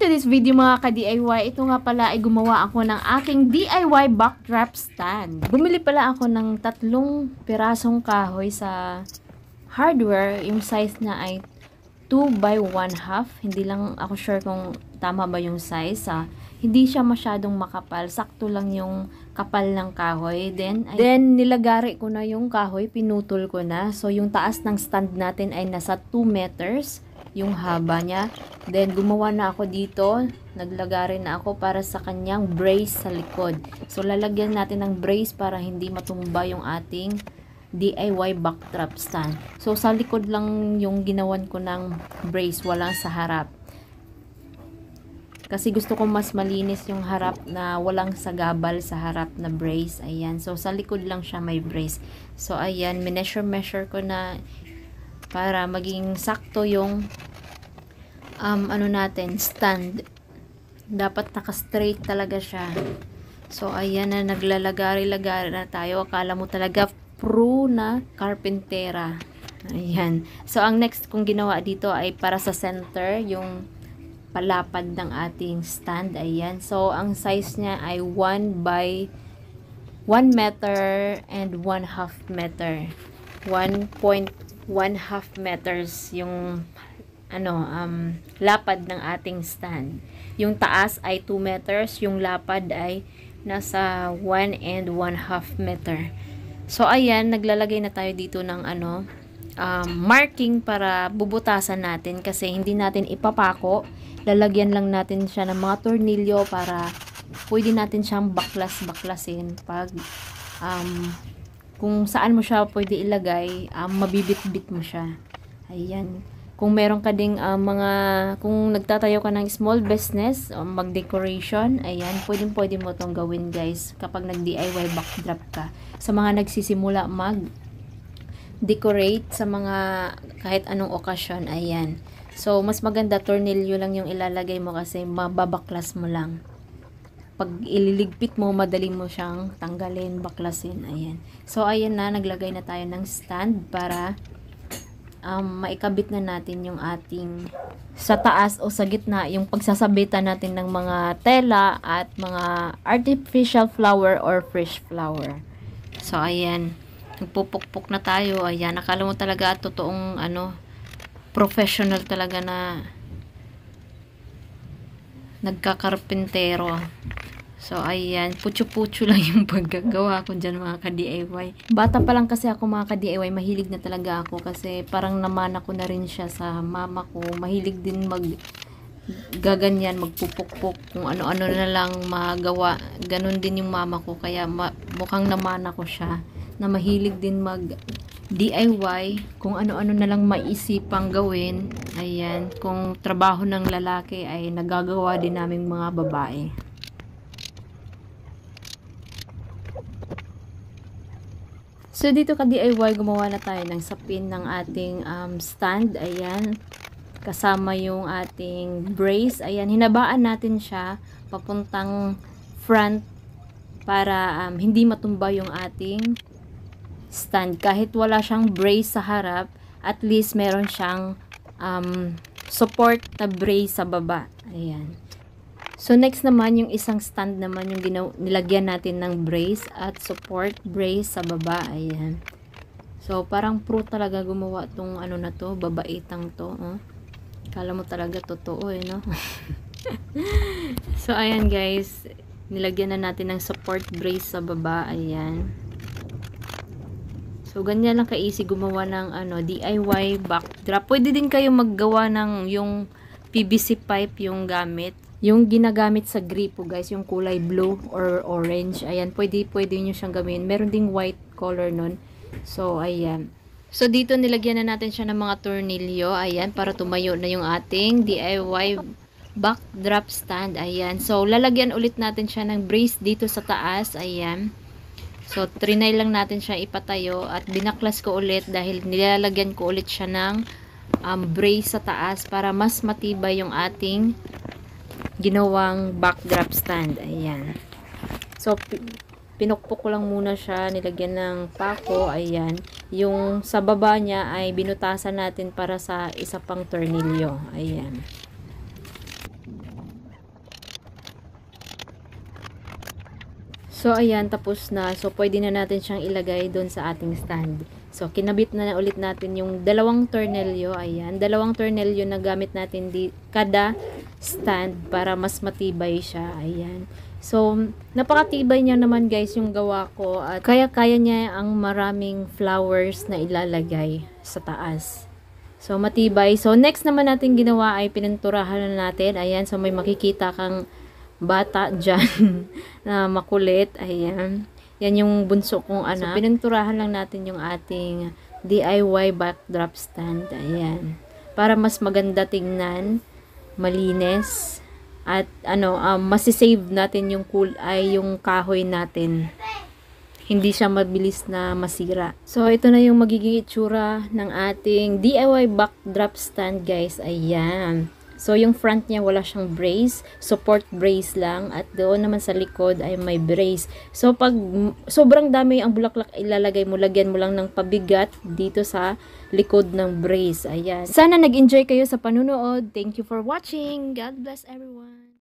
today's video mga ka-DIY, ito nga pala ay gumawa ako ng aking DIY backdrop stand. Bumili pala ako ng 3 pirasong kahoy sa hardware. Yung size na ay 2 by 1/2. Hindi lang ako sure kung tama ba yung size. Hindi siya masyadong makapal. Sakto lang yung kapal ng kahoy. Then nilagari ko na yung kahoy. Pinutol ko na. So, yung taas ng stand natin ay nasa 2 meters. Yung haba niya. Then, gumawa na ako dito. Naglagari na ako para sa kanyang brace sa likod. So, lalagyan natin ng brace para hindi matumba yung ating DIY backdrop stand. So, sa likod lang yung ginawan ko ng brace. Walang sa harap. Kasi gusto ko mas malinis yung harap na walang sagabal sa harap na brace. Ayan. So, sa likod lang siya may brace. So, ayan. Measure ko na para maging sakto yung ano natin, stand. Dapat naka-straight talaga siya. So, ayan na, naglalagari-lagari na tayo. Akala mo talaga pro na carpentera. Ayan. So, ang next kong ginawa dito ay para sa center, yung palapad ng ating stand. Ayan. So, ang size niya ay 1 by 1 meter and 1/2 meter. 1.1/2 meters yung lapad ng ating stand. Yung taas ay 2 meters, yung lapad ay nasa 1 and 1/2 meter. So, ayan, naglalagay na tayo dito ng marking para bubutasan natin kasi hindi natin ipapako. Lalagyan lang natin siya ng mga tornilyo para pwede natin siyang baklas-baklasin pag kung saan mo siya pwede ilagay, mabibit-bit mo siya. Ayan. Kung meron ka ding kung nagtatayo ka ng small business, mag-decoration, ayan, pwede mo itong gawin guys kapag nag-DIY backdrop ka. Sa mga nagsisimula mag-decorate sa mga kahit anong okasyon, ayan. So, mas maganda tornilyo lang yung ilalagay mo kasi mababaklas mo lang. Pag ililigpit mo, madali mo siyang tanggalin, baklasin, ayan. So, ayan na, naglagay na tayo ng stand para maikabit na natin yung ating sa taas o sa gitna, yung pagsasabitan natin ng mga tela at mga artificial flower or fresh flower. So, ayan. Nagpupukpok na tayo. Ayan. Akala mo talaga totoong professional talaga na nagkakarpentero. So, ayan. Putyo-putyo lang yung paggagawa ko dyan mga ka-DIY. Bata pa lang kasi ako mga ka-DIY. Mahilig na talaga ako kasi parang namana ko na rin siya sa mama ko. Mahilig din gaganyan, magpupukpok. Kung ano-ano na lang magawa. Ganon din yung mama ko. Kaya mukhang namana ko siya. Na mahilig din DIY. Kung ano-ano na lang maisipang gawin. Ayan. Kung trabaho ng lalaki ay nagagawa din naming mga babae. So, dito ka-DIY, gumawa na tayo ng sapin ng ating stand. Ayan. Kasama yung ating brace. Ayan. Hinabaan natin siya papuntang front para hindi matumba yung ating stand. Kahit wala siyang brace sa harap, at least meron siyang support na brace sa baba. Ayan. So, next naman, yung isang stand naman yung nilagyan natin ng brace at support brace sa baba. Ayan. So, parang pro talaga gumawa tong na to, babaitang to. Oh. Kala mo talaga totoo no? So, ayan guys. Nilagyan na natin ng support brace sa baba. Ayan. So, ganyan lang ka-easy gumawa ng DIY backdrop. Pwede din kayo maggawa ng yung PVC pipe yung gamit. Yung ginagamit sa gripo guys, yung kulay blue or orange. Ayan, pwede nyo siyang gawin. Meron ding white color nun. So, ayan. So, dito nilagyan na natin siya ng mga tornilyo. Ayan, para tumayo na yung ating DIY backdrop stand. Ayan. So, lalagyan ulit natin siya ng brace dito sa taas. Ayan. So, trinay lang natin siya ipatayo. At binaklas ko ulit dahil nilalagyan ko ulit siya ng brace sa taas para mas matibay yung ating ginawang backdrop stand. Ayan. So, pinukpok ko lang muna siya. Nilagyan ng pako. Ayan. Yung sa baba niya ay binutasan natin para sa isa pang tornilyo. Ayan. So, ayan, tapos na. So, pwede na natin siyang ilagay doon sa ating stand. So, kinabit na ulit natin yung dalawang tornilyo. Ayan, dalawang tornilyo na gamit natin kada stand para mas matibay siya. Ayan. So, napakatibay niya naman guys yung gawa ko. At kaya-kaya niya ang maraming flowers na ilalagay sa taas. So, matibay. So, next naman natin ginawa ay pininturahan na natin. Ayan, so may makikita kang bata dyan na makulit. Ayan. Yan yung bunso kong anak. So, pininturahan lang natin yung ating DIY backdrop stand. Ayan. Para mas maganda tingnan, malinis, at masisave natin yung yung kahoy natin. Hindi siya mabilis na masira. So, ito na yung magiging itsura ng ating DIY backdrop stand, guys. Ayan. So, yung front niya wala siyang brace. Support brace lang. At doon naman sa likod ay may brace. So, pag sobrang dami ang bulaklak ilalagay mo, lagyan mo lang ng pabigat dito sa likod ng brace. Ayan. Sana nag-enjoy kayo sa panunood. Thank you for watching. God bless everyone.